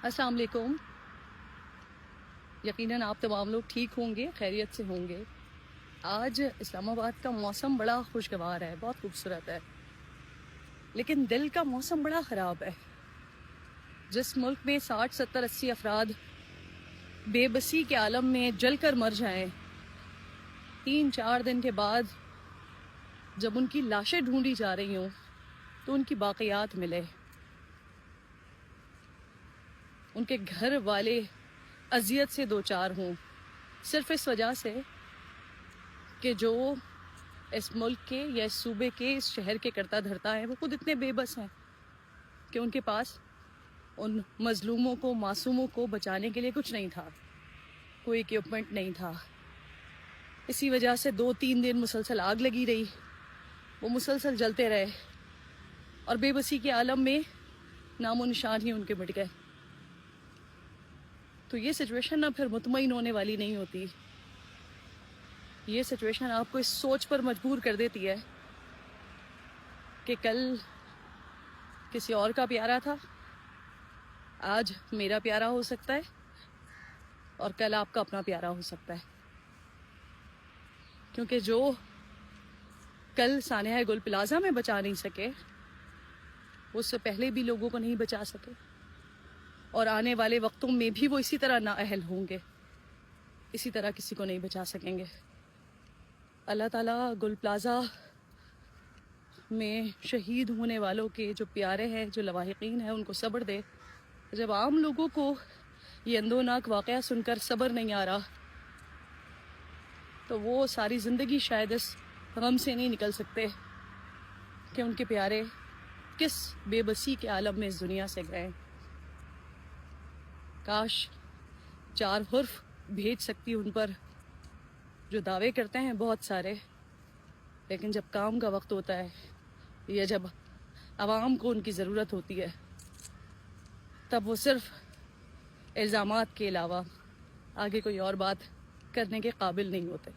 السلام علیکم. یقیناً آپ تمام لوگ ٹھیک ہوں گے، خیریت سے ہوں گے. آج اسلام آباد کا موسم بڑا خوشگوار ہے، بہت خوبصورت ہے، لیکن دل کا موسم بڑا خراب ہے. جس ملک میں 60 70 80 افراد بے بسی کے عالم میں جل کر مر جائیں، 3 4 دن کے بعد جب ان کی لاشیں ڈھونڈی جا رہی ہوں تو ان کی باقیات ملے، ان کے گھر والے اذیت سے دوچار ہوں، صرف اس وجہ سے کہ جو اس ملک کے یا اس صوبے کے، اس شہر کے کرتا دھرتا ہے، وہ خود اتنے بے بس ہیں کہ ان کے پاس ان مظلوموں کو، معصوموں کو بچانے کے لیے کچھ نہیں تھا، کوئی اکوپمنٹ نہیں تھا. اسی وجہ سے 2 3 دن مسلسل آگ لگی رہی، وہ مسلسل جلتے رہے اور بے بسی کے عالم میں نام و نشان ہی ان کے مٹ گئے. تو یہ سچویشن اب پھر مطمئن ہونے والی نہیں ہوتی. یہ سچویشن آپ کو اس سوچ پر مجبور کر دیتی ہے کہ کل کسی اور کا پیارا تھا، آج میرا پیارا ہو سکتا ہے اور کل آپ کا اپنا پیارا ہو سکتا ہے. کیونکہ جو کل سانحہ گل پلازا میں بچا نہیں سکے، اس سے پہلے بھی لوگوں کو نہیں بچا سکے، اور آنے والے وقتوں میں بھی وہ اسی طرح نااہل ہوں گے، اسی طرح کسی کو نہیں بچا سکیں گے. اللہ تعالیٰ گل پلازا میں شہید ہونے والوں کے جو پیارے ہیں، جو لواحقین ہیں، ان کو صبر دے. جب عام لوگوں کو یہ اندوناک واقعہ سن کر صبر نہیں آ رہا تو وہ ساری زندگی شاید اس غم سے نہیں نکل سکتے کہ ان کے پیارے کس بے بسی کے عالم میں اس دنیا سے گئے. کاش 4 حرف بھیج سکتی ان پر، جو دعوے کرتے ہیں بہت سارے، لیکن جب کام کا وقت ہوتا ہے یا جب عوام کو ان کی ضرورت ہوتی ہے، تب وہ صرف الزامات کے علاوہ آگے کوئی اور بات کرنے کے قابل نہیں ہوتے.